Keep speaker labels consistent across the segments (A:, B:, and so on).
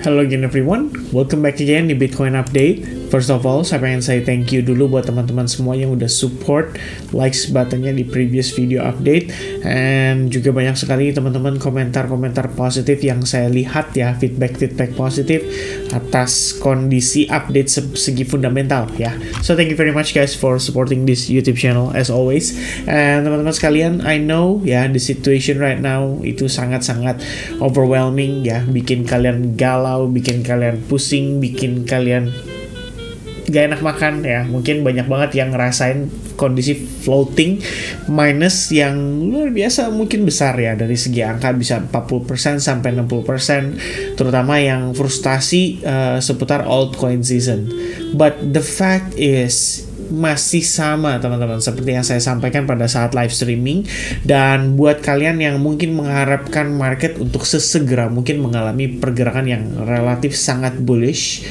A: Hello again everyone, welcome back again di Bitcoin Update. First of all, saya pengen say thank you dulu buat teman-teman semua yang udah support likes buttonnya di previous video update. And juga banyak sekali teman-teman komentar-komentar positif yang saya lihat ya, feedback positif atas kondisi update segi fundamental ya. So thank you very much guys for supporting this YouTube channel as always. And teman-teman sekalian, I know ya the situation right now itu sangat-sangat overwhelming ya, bikin kalian galau, bikin kalian pusing, bikin kalian gak enak makan ya. Mungkin banyak banget yang ngerasain kondisi floating minus yang luar biasa mungkin besar ya, dari segi angka bisa 40% sampai 60%, terutama yang frustasi seputar altcoin season. But the fact is masih sama teman-teman seperti yang saya sampaikan pada saat live streaming. Dan buat kalian yang mungkin mengharapkan market untuk sesegera mungkin mengalami pergerakan yang relatif sangat bullish,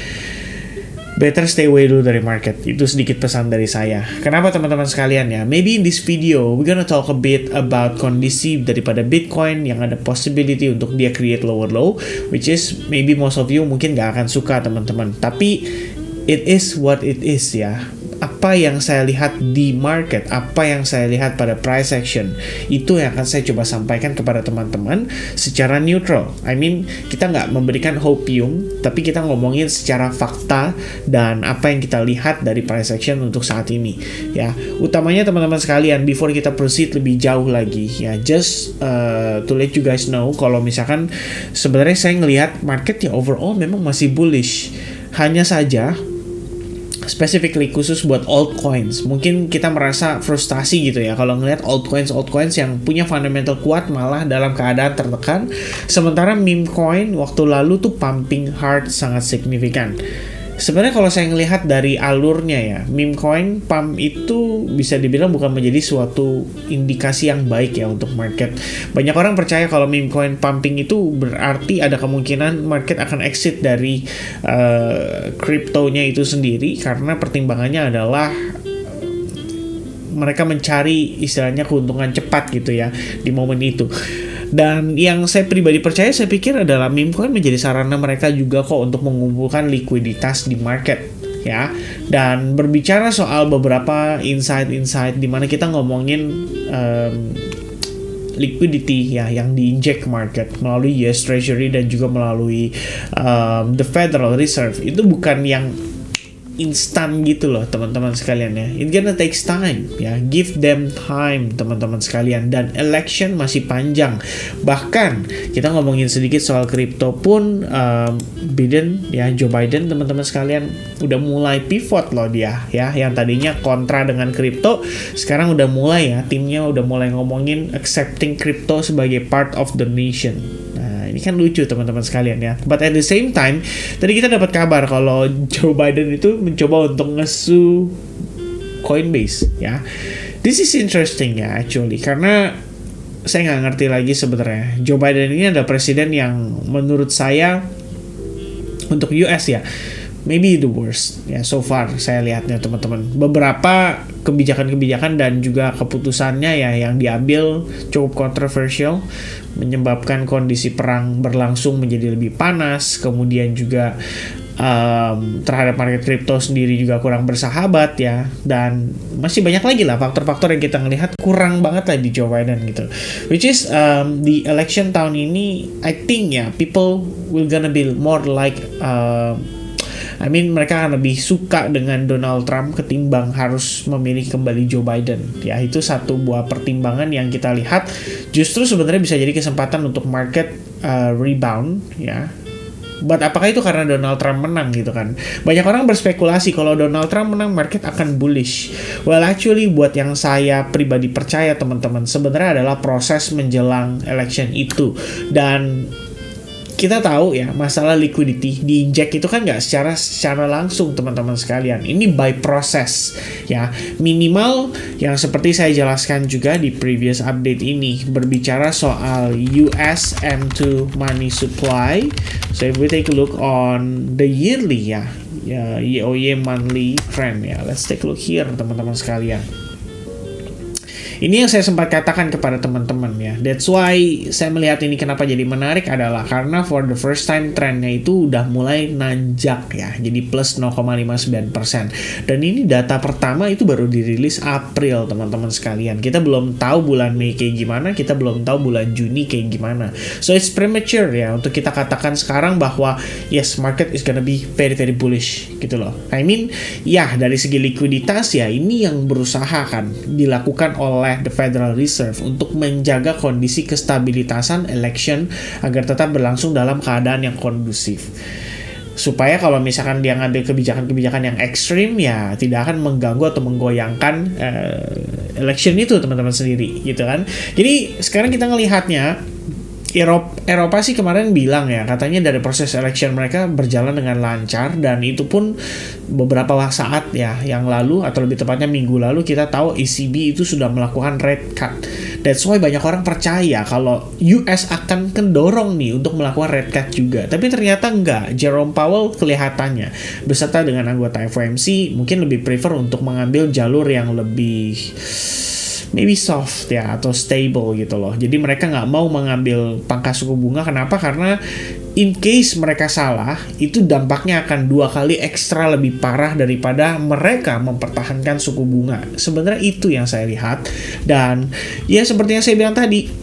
A: better stay away dulu dari market. Itu sedikit pesan dari saya. Kenapa teman-teman sekalian ya? Maybe in this video we're gonna talk a bit about kondisi daripada Bitcoin yang ada possibility untuk dia create lower low, which is maybe most of you mungkin gak akan suka teman-teman. Tapi it is what it is ya. Apa yang saya lihat di market, apa yang saya lihat pada price action, itu yang akan saya coba sampaikan kepada teman-teman secara neutral. I mean, kita nggak memberikan hopium, tapi kita ngomongin secara fakta dan apa yang kita lihat dari price action untuk saat ini. Ya, utamanya teman-teman sekalian, before kita proceed lebih jauh lagi, ya, just to let you guys know, kalau misalkan sebenarnya saya ngelihat market ya overall memang masih bullish. Hanya saja specifically khusus buat altcoins, mungkin kita merasa frustasi gitu ya kalau ngelihat altcoins yang punya fundamental kuat malah dalam keadaan tertekan, sementara meme coin waktu lalu tuh pumping hard sangat signifikan. Sebenarnya kalau saya ngelihat dari alurnya ya, meme coin pump itu bisa dibilang bukan menjadi suatu indikasi yang baik ya untuk market. Banyak orang percaya kalau meme coin pumping itu berarti ada kemungkinan market akan exit dari kriptonya itu sendiri, karena pertimbangannya adalah mereka mencari istilahnya keuntungan cepat gitu ya di momen itu. Dan yang saya pribadi percaya, saya pikir adalah meme coin menjadi sarana mereka juga kok untuk mengumpulkan likuiditas di market ya. Dan berbicara soal beberapa insight di mana kita ngomongin liquidity ya yang diinjek market melalui US Treasury dan juga melalui the Federal Reserve, itu bukan yang instan gitu loh teman-teman sekalian ya. It gonna takes time ya, give them time teman-teman sekalian. Dan election masih panjang. Bahkan kita ngomongin sedikit soal kripto pun, Joe Biden teman-teman sekalian udah mulai pivot loh dia ya, yang tadinya kontra dengan kripto sekarang udah mulai ya, timnya udah mulai ngomongin accepting kripto sebagai part of the nation. Ini kan lucu teman-teman sekalian ya. But at the same time, tadi kita dapat kabar kalau Joe Biden itu mencoba untuk ngesu Coinbase ya. This is interesting ya actually, karena saya nggak ngerti lagi sebenarnya. Joe Biden ini adalah presiden yang menurut saya untuk US ya, maybe the worst ya so far saya lihatnya teman-teman. Beberapa kebijakan-kebijakan dan juga keputusannya ya yang diambil cukup kontroversial, menyebabkan kondisi perang berlangsung menjadi lebih panas, kemudian juga terhadap market kripto sendiri juga kurang bersahabat ya, dan masih banyak lagi lah faktor-faktor yang kita ngelihat kurang banget lah di Joe Biden gitu. Which is di election tahun ini, I think ya people will gonna be more like mereka akan lebih suka dengan Donald Trump ketimbang harus memilih kembali Joe Biden. Ya, itu satu buah pertimbangan yang kita lihat justru sebenarnya bisa jadi kesempatan untuk market rebound ya. But apakah itu karena Donald Trump menang gitu kan? Banyak orang berspekulasi kalau Donald Trump menang market akan bullish. Well actually buat yang saya pribadi percaya teman-teman, sebenarnya adalah proses menjelang election itu. Dan kita tahu ya, masalah liquidity diinjek itu kan nggak secara langsung teman-teman sekalian. Ini by proses ya. Minimal yang seperti saya jelaskan juga di previous update ini, berbicara soal US M2 money supply. So if we take a look on the yearly ya, YOY monthly trend ya. Let's take a look here teman-teman sekalian. Ini yang saya sempat katakan kepada teman-teman ya. That's why saya melihat ini kenapa jadi menarik adalah karena for the first time trennya itu udah mulai nanjak ya. Jadi plus 0,59%. Dan ini data pertama itu baru dirilis April teman-teman sekalian. Kita belum tahu bulan Mei kayak gimana, kita belum tahu bulan Juni kayak gimana. So it's premature ya untuk kita katakan sekarang bahwa yes, market is gonna be very very bullish gitu loh. I mean, ya dari segi likuiditas ya ini yang berusaha kan dilakukan oleh the Federal Reserve untuk menjaga kondisi kestabilitasan election agar tetap berlangsung dalam keadaan yang kondusif. Supaya kalau misalkan dia ngambil kebijakan-kebijakan yang ekstrim ya tidak akan mengganggu atau menggoyangkan election itu teman-teman sendiri gitu kan. Jadi sekarang kita ngelihatnya Eropa sih kemarin bilang ya, katanya dari proses election mereka berjalan dengan lancar, dan itu pun beberapa saat ya yang lalu atau lebih tepatnya minggu lalu kita tahu ECB itu sudah melakukan rate cut. That's why banyak orang percaya kalau US akan kendorong nih untuk melakukan rate cut juga. Tapi ternyata enggak. Jerome Powell kelihatannya beserta dengan anggota FOMC mungkin lebih prefer untuk mengambil jalur yang lebih maybe soft ya atau stable gitu loh. Jadi mereka nggak mau mengambil pangkas suku bunga. Kenapa? Karena in case mereka salah, itu dampaknya akan 2 kali ekstra lebih parah daripada mereka mempertahankan suku bunga. Sebenarnya itu yang saya lihat. Dan ya seperti yang saya bilang tadi,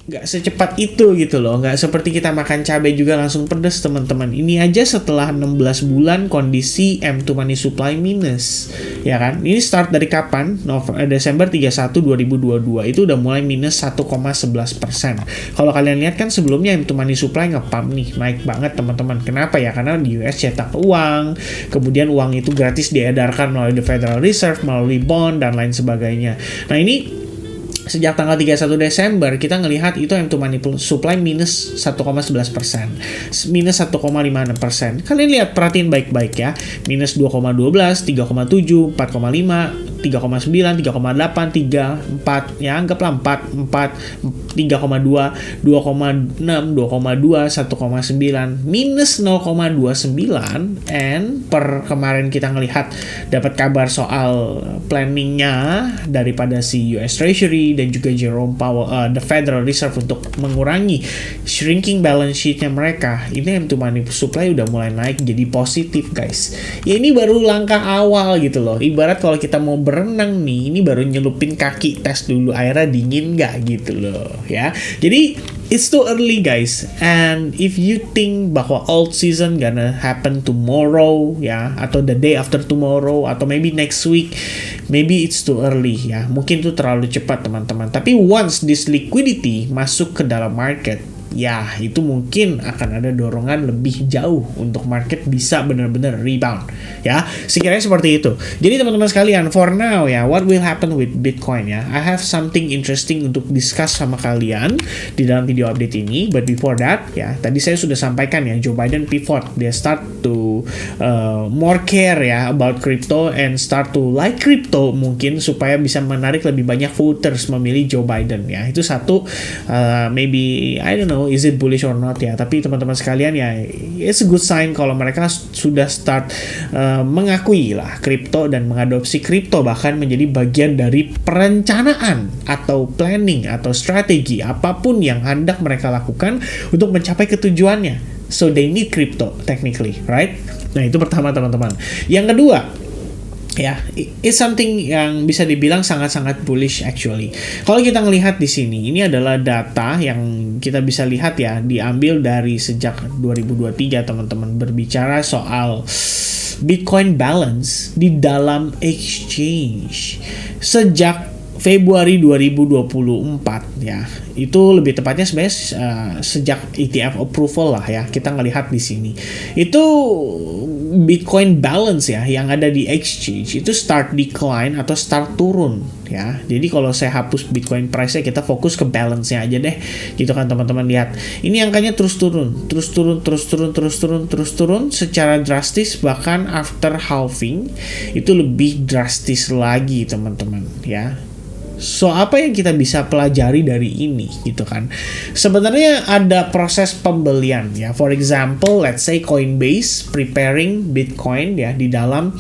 A: nggak secepat itu gitu loh. Nggak seperti kita makan cabai juga langsung pedes teman-teman. Ini aja setelah 16 bulan kondisi M2 money supply minus, ya kan? Ini start dari kapan? Desember 31 2022 itu udah mulai minus 1,11%. Kalau kalian lihat kan sebelumnya M2 money supply nge-pump nih, naik banget teman-teman. Kenapa ya? Karena di US cetak uang, kemudian uang itu gratis diedarkan melalui the Federal Reserve, melalui bond dan lain sebagainya. Nah ini sejak tanggal 31 Desember kita ngelihat itu M2 money supply minus 1,11%, minus 1,56%. Kalian lihat, perhatiin baik-baik ya, minus 2,12, 3,7, 4,5, 3,9, 3,8, 3,4, ya anggaplah 4, 3,2, 2,6, 2,2, 1,9, minus 0,29, and per kemarin kita ngelihat dapat kabar soal planningnya daripada si US Treasury dan juga Jerome Powell, the Federal Reserve untuk mengurangi shrinking balance sheet-nya mereka. Ini M2 money supply udah mulai naik jadi positif guys. Ya ini baru langkah awal gitu loh. Ibarat kalau kita mau berenang nih, ini baru nyelupin kaki, tes dulu airnya dingin nggak gitu loh ya. Jadi it's too early guys, and if you think bahwa alt season gonna happen tomorrow ya, atau the day after tomorrow, atau maybe next week, maybe it's too early ya, mungkin itu terlalu cepat teman-teman. Tapi once this liquidity masuk ke dalam market, ya itu mungkin akan ada dorongan lebih jauh untuk market bisa benar-benar rebound ya, sekiranya seperti itu. Jadi teman-teman sekalian, for now ya, what will happen with Bitcoin ya, I have something interesting untuk discuss sama kalian di dalam video update ini. But before that ya, tadi saya sudah sampaikan ya, Joe Biden pivot, dia start to more care ya about crypto and start to like crypto mungkin supaya bisa menarik lebih banyak voters memilih Joe Biden ya. Itu satu, maybe I don't know is it bullish or not ya, tapi teman-teman sekalian ya, it's a good sign kalau mereka sudah start mengakui lah kripto dan mengadopsi kripto bahkan menjadi bagian dari perencanaan atau planning atau strategi apapun yang hendak mereka lakukan untuk mencapai ketujuannya. So they need crypto technically, right? Nah itu pertama teman-teman. Yang kedua ya, it's something yang bisa dibilang sangat-sangat bullish actually. Kalau kita ngelihat di sini, ini adalah data yang kita bisa lihat ya, diambil dari sejak 2023 teman-teman, berbicara soal Bitcoin balance di dalam exchange sejak Februari 2024 ya. Itu lebih tepatnya sebenarnya sejak ETF approval lah ya. Kita ngelihat di sini. Itu Bitcoin balance ya yang ada di exchange itu start decline atau start turun ya. Jadi kalau saya hapus Bitcoin price-nya, kita fokus ke balance-nya aja deh. Gitu kan teman-teman, lihat. Ini angkanya terus turun secara drastis, bahkan after halving itu lebih drastis lagi teman-teman ya. So apa yang kita bisa pelajari dari ini gitu kan? Sebenarnya ada proses pembelian ya. For example, let's say Coinbase preparing Bitcoin ya di dalam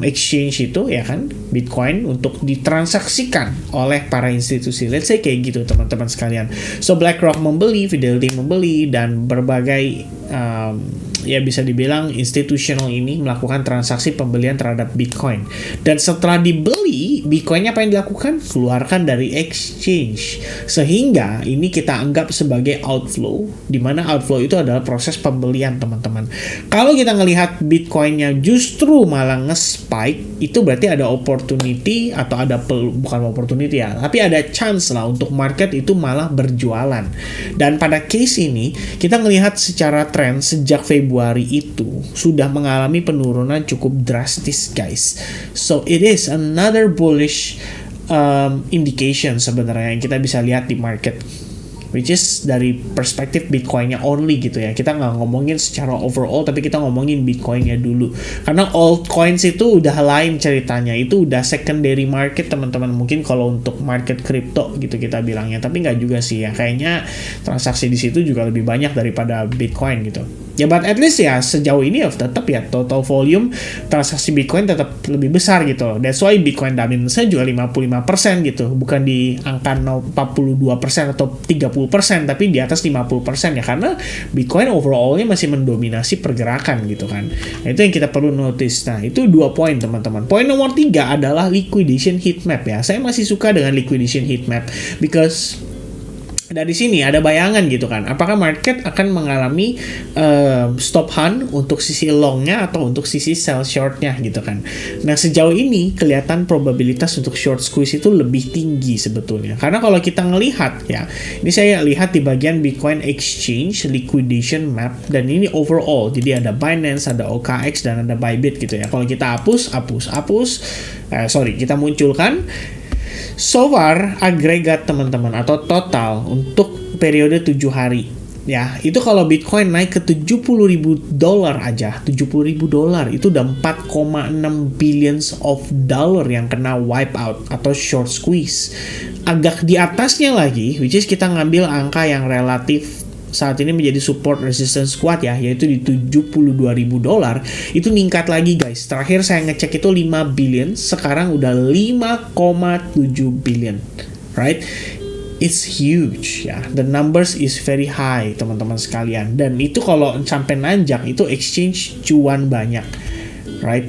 A: exchange itu ya kan, Bitcoin untuk ditransaksikan oleh para institusi. Let's say kayak gitu teman-teman sekalian. So BlackRock membeli, Fidelity membeli, dan berbagai ya bisa dibilang institutional ini melakukan transaksi pembelian terhadap Bitcoin. Dan setelah dibeli, Bitcoinnya apa yang dilakukan? Keluarkan dari exchange. Sehingga ini kita anggap sebagai outflow, di mana outflow itu adalah proses pembelian teman-teman. Kalau kita ngelihat Bitcoinnya justru malah nge-spike, itu berarti ada opportunity atau ada bukan opportunity ya, tapi ada chance lah untuk market itu malah berjualan. Dan pada case ini kita ngelihat secara tren sejak Februari itu sudah mengalami penurunan cukup drastis guys. So it is another bullish indication sebenarnya yang kita bisa lihat di market, which is dari perspektif Bitcoinnya only gitu ya. Kita nggak ngomongin secara overall, tapi kita ngomongin Bitcoinnya dulu. Karena altcoins itu udah lain ceritanya. Itu udah secondary market teman-teman. Mungkin kalau untuk market crypto gitu kita bilangnya. Tapi nggak juga sih ya. Kayaknya transaksi di situ juga lebih banyak daripada Bitcoin gitu. Ya, but at least ya sejauh ini ya tetap ya total volume transaksi Bitcoin tetap lebih besar gitu. That's why Bitcoin dominance-nya juga 55% gitu. Bukan di angka 42% atau 30%, tapi di atas 50% ya. Karena Bitcoin overall-nya masih mendominasi pergerakan gitu kan. Nah, itu yang kita perlu notice. Nah, itu 2 poin teman-teman. Poin nomor 3 adalah liquidation heat map ya. Saya masih suka dengan liquidation heat map because dari sini ada bayangan gitu kan, apakah market akan mengalami stop hunt untuk sisi longnya atau untuk sisi sell shortnya gitu kan. Nah sejauh ini kelihatan probabilitas untuk short squeeze itu lebih tinggi sebetulnya, karena kalau kita ngelihat ya, ini saya lihat di bagian Bitcoin Exchange liquidation map, dan ini overall, jadi ada Binance, ada OKX, dan ada Bybit gitu ya. Kalau kita kita munculkan so far agregat teman-teman atau total untuk periode 7 hari ya, itu kalau Bitcoin naik ke $70.000 aja, $70.000 itu udah 4,6 billions of dollar yang kena wipe out atau short squeeze. Agak di atasnya lagi, which is kita ngambil angka yang relatif saat ini menjadi support resistance kuat ya, yaitu di $72.000, itu ningkat lagi guys. Terakhir saya ngecek itu 5 billion, sekarang udah 5,7 billion, right? It's huge ya, the numbers is very high teman-teman sekalian, dan itu kalau sampai nanjak itu exchange cuan banyak, right?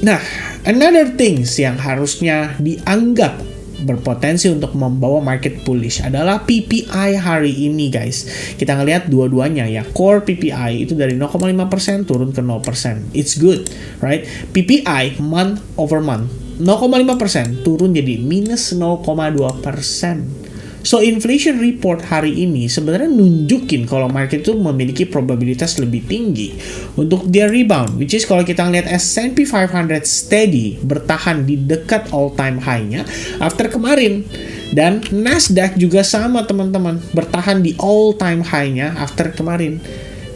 A: Nah, another things yang harusnya dianggap berpotensi untuk membawa market bullish adalah PPI hari ini guys. Kita ngelihat dua-duanya ya, core PPI itu dari 0,5% turun ke 0%. It's good, right? PPI month over month 0,5% turun jadi minus 0,2%. So inflation report hari ini sebenarnya nunjukin kalau market itu memiliki probabilitas lebih tinggi untuk dia rebound, which is kalau kita lihat S&P 500 steady bertahan di dekat all time high-nya after kemarin, dan Nasdaq juga sama teman-teman, bertahan di all time high-nya after kemarin.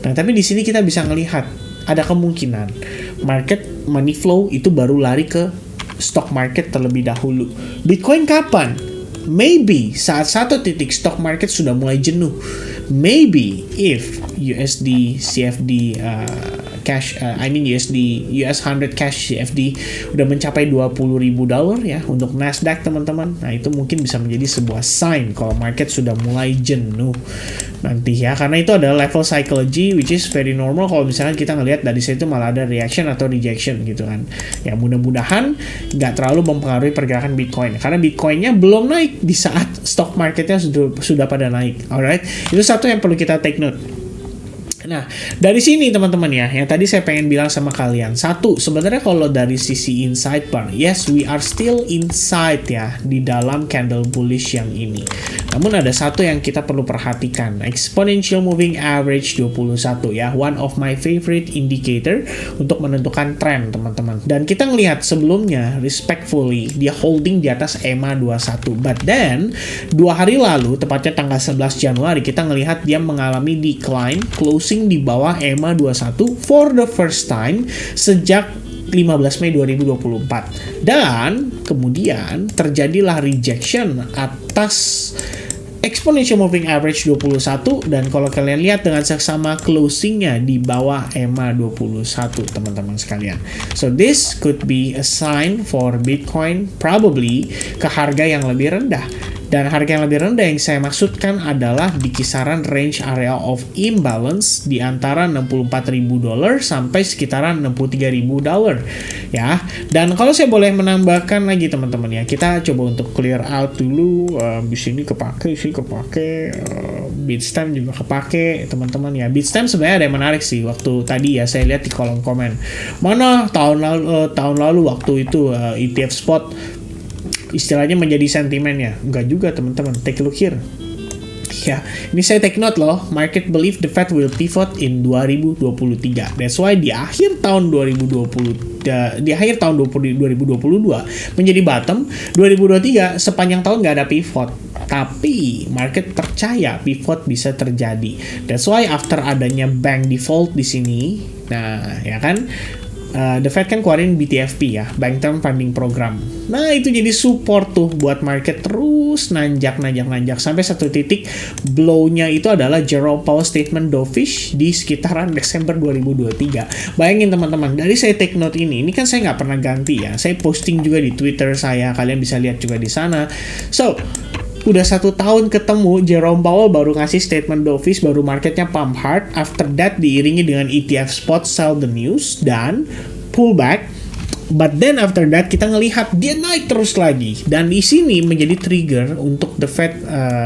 A: Nah, tapi di sini kita bisa ngelihat ada kemungkinan market money flow itu baru lari ke stock market terlebih dahulu. Bitcoin kapan? Maybe saat satu titik stock market sudah mulai jenuh. Maybe if USD CFD US 100 cash CFD udah mencapai $20.000 ya untuk Nasdaq teman-teman. Nah itu mungkin bisa menjadi sebuah sign kalau market sudah mulai jenuh nanti ya, karena itu adalah level psychology which is very normal kalau misalnya kita ngelihat dari situ malah ada reaction atau rejection gitu kan. Ya mudah-mudahan nggak terlalu mempengaruhi pergerakan Bitcoin, karena Bitcoinnya belum naik di saat stock marketnya sudah pada naik. Alright, itu satu yang perlu kita take note. Nah, dari sini teman-teman ya, yang tadi saya pengen bilang sama kalian. Satu, sebenarnya kalau dari sisi inside bar, yes, we are still inside ya, di dalam candle bullish yang ini. Namun ada satu yang kita perlu perhatikan, exponential moving average 21 ya, one of my favorite indicator untuk menentukan trend teman-teman. Dan kita ngelihat sebelumnya, respectfully, dia holding di atas EMA 21. But then, 2 hari lalu, tepatnya tanggal 11 Januari, kita ngelihat dia mengalami decline, closing di bawah EMA 21 for the first time sejak 15 Mei 2024. Dan kemudian terjadilah rejection atas exponential moving average 21, dan kalau kalian lihat dengan seksama closingnya di bawah EMA 21 teman-teman sekalian. So this could be a sign for Bitcoin probably ke harga yang lebih rendah. Dan harga yang lebih rendah yang saya maksudkan adalah di kisaran range area of imbalance di antara $64.000 sampai sekitaran $63.000 ya. Dan kalau saya boleh menambahkan lagi teman-teman ya, kita coba untuk clear out dulu. Di sini kepake, Bitstamp juga kepake teman-teman ya. Bitstamp sebenarnya ada yang menarik sih, waktu tadi ya saya lihat di kolom komen, mana tahun lalu waktu itu ETF spot istilahnya menjadi sentimennya. Enggak juga teman-teman, take a look here. Ya, ini saya take note loh. Market believe the Fed will pivot in 2023. That's why di akhir tahun 2022 menjadi bottom. 2023 sepanjang tahun nggak ada pivot. Tapi market percaya pivot bisa terjadi. That's why after adanya bank default di sini, nah ya kan, the Fed kan keluarin BTFP ya, Bank Term Funding Program. Nah itu jadi support tuh buat market terus nanjak sampai satu titik blow-nya itu adalah Jerome Powell statement dovish di sekitaran Desember 2023. Bayangin teman-teman, dari saya take note ini kan saya nggak pernah ganti ya. Saya posting juga di Twitter saya, kalian bisa lihat juga di sana. So udah 1 tahun ketemu, Jerome Powell baru ngasih statement dovish, baru marketnya pump hard. After that diiringi dengan ETF spot sell the news dan pullback. But then after that kita ngelihat dia naik terus lagi, dan di sini menjadi trigger untuk the Fed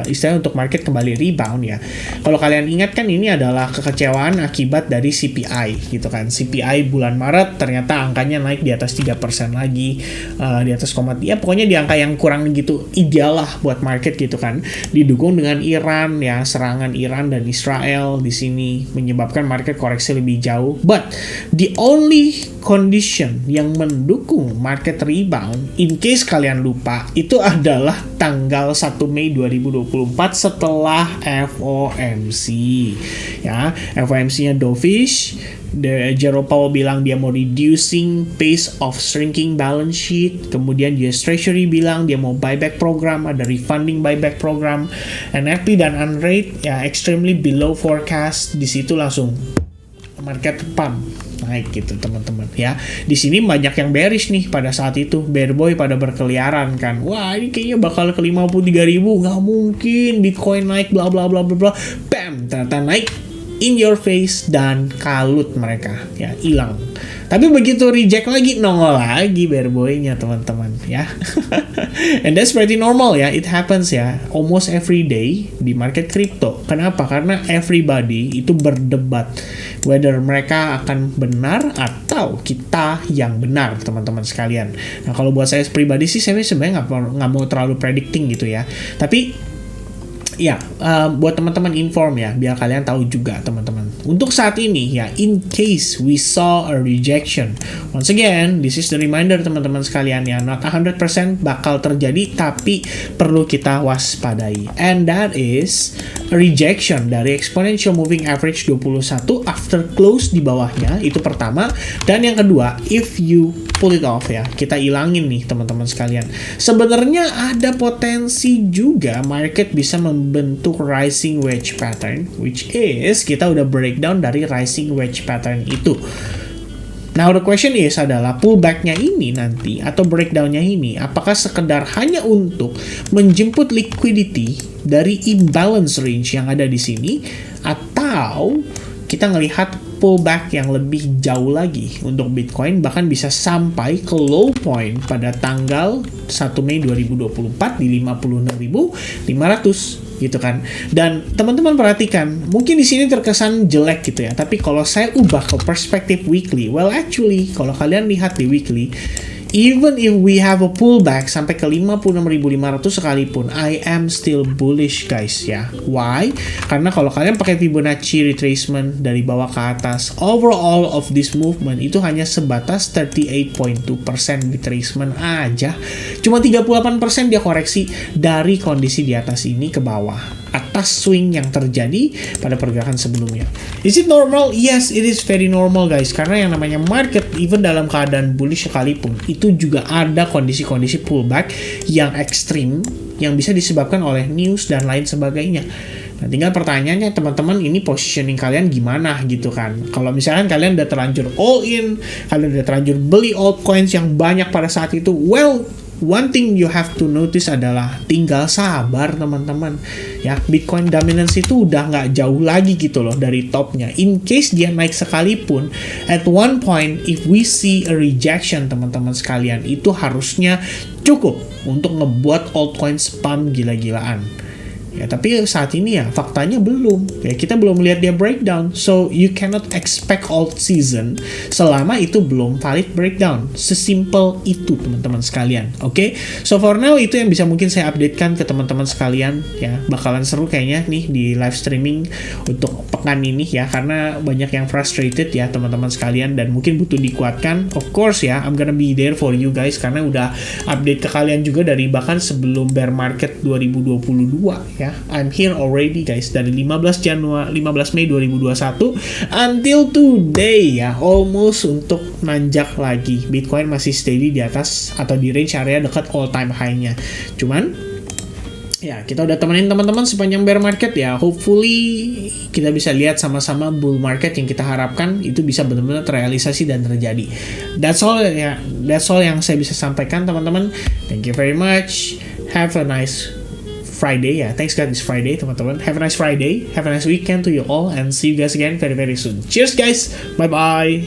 A: istilahnya untuk market kembali rebound ya. Kalau kalian ingat kan ini adalah kekecewaan akibat dari CPI gitu kan. CPI bulan Maret ternyata angkanya naik di atas 3% lagi, di atas ya pokoknya di angka yang kurang gitu ideal lah buat market gitu kan. Didukung dengan Iran ya, serangan Iran dan Israel di sini menyebabkan market koreksi lebih jauh. But the only condition yang mendukung market rebound, in case kalian lupa, itu adalah tanggal 1 Mei 2024 setelah FOMC ya. FOMC-nya dovish. Jerome Powell bilang dia mau reducing pace of shrinking balance sheet. Kemudian US Treasury bilang dia mau buyback program, ada refunding buyback program. NFP dan unrate ya extremely below forecast. Di situ langsung market pump naik gitu teman-teman ya. Di sini banyak yang bearish nih pada saat itu, bear boy pada berkeliaran kan. Wah ini kayaknya bakal ke 53.000, nggak mungkin Bitcoin naik bla bla bla bla bla. Bam, ternyata naik in your face dan kalut mereka ya, hilang. Tapi begitu reject lagi, nongol lagi bear boy-nya teman-teman ya. And that's pretty normal ya, it happens ya almost every day di market crypto. Kenapa? Karena everybody itu berdebat whether mereka akan benar atau kita yang benar teman-teman sekalian. Nah kalau buat saya pribadi sih, saya sebenarnya nggak mau terlalu predicting gitu ya. Tapi ya, buat teman-teman inform ya, biar kalian tahu juga teman-teman. Untuk saat ini ya, in case we saw a rejection, once again, this is the reminder teman-teman sekalian ya, not 100% bakal terjadi, tapi perlu kita waspadai. And that is a rejection dari exponential moving average 21 after close di bawahnya, itu pertama. Dan yang kedua, if you pull it off ya, kita ilangin nih teman-teman sekalian. Sebenarnya ada potensi juga market bisa membentuk rising wedge pattern, which is kita udah breakdown dari rising wedge pattern itu. Now the question is adalah pullback-nya ini nanti atau breakdown-nya ini apakah sekedar hanya untuk menjemput liquidity dari imbalance range yang ada di sini, atau kita ngelihat pullback yang lebih jauh lagi untuk Bitcoin, bahkan bisa sampai ke low point pada tanggal 1 Mei 2024 di 56.500 gitu kan. Dan teman-teman perhatikan, mungkin di sini terkesan jelek gitu ya, tapi kalau saya ubah ke perspektif weekly, well actually kalau kalian lihat di weekly, even if we have a pullback sampai ke 56.500 sekalipun, I am still bullish guys ya. Why? Karena kalau kalian pakai Fibonacci retracement dari bawah ke atas, overall of this movement itu hanya sebatas 38.2% retracement aja. Cuma 38% dia koreksi dari kondisi di atas ini ke bawah. atas swing yang terjadi pada pergerakan sebelumnya. Is it normal? Yes, it is very normal guys. Karena yang namanya market, even dalam keadaan bullish sekalipun, itu juga ada kondisi-kondisi pullback yang ekstrim yang bisa disebabkan oleh news dan lain sebagainya. Nah, tinggal pertanyaannya teman-teman, ini positioning kalian gimana gitu kan. Kalau misalkan kalian udah terlanjur all in, kalian udah terlanjur beli altcoins yang banyak pada saat itu, well, one thing you have to notice adalah tinggal sabar teman-teman ya. Bitcoin dominance itu udah nggak jauh lagi gitu loh dari topnya. In case dia naik sekalipun, at one point if we see a rejection teman-teman sekalian, itu harusnya cukup untuk ngebuat altcoin spam gila-gilaan. Ya, tapi saat ini ya faktanya belum. Ya, kita belum melihat dia breakdown. So you cannot expect alt season selama itu belum valid breakdown. Sesimpel itu teman-teman sekalian. Oke. So for now itu yang bisa mungkin saya updatekan ke teman-teman sekalian ya. Bakalan seru kayaknya nih di live streaming untuk pekan ini ya, karena banyak yang frustrated ya teman-teman sekalian dan mungkin butuh dikuatkan. Of course ya, I'm gonna be there for you guys karena udah update ke kalian juga dari bahkan sebelum bear market 2022 ya. I'm here already guys dari 15 Mei 2021 until today ya, almost untuk nanjak lagi. Bitcoin masih steady di atas atau di range area dekat all time high-nya. Cuman ya, kita udah temenin teman-teman sepanjang bear market ya. Hopefully kita bisa lihat sama-sama bull market yang kita harapkan itu bisa benar-benar terrealisasi dan terjadi. That's all ya. That's all yang saya bisa sampaikan teman-teman. Thank you very much. Have a nice Friday ya. Thanks God it's Friday teman-teman. Have a nice Friday. Have a nice weekend to you all and see you guys again very very soon. Cheers guys. Bye bye.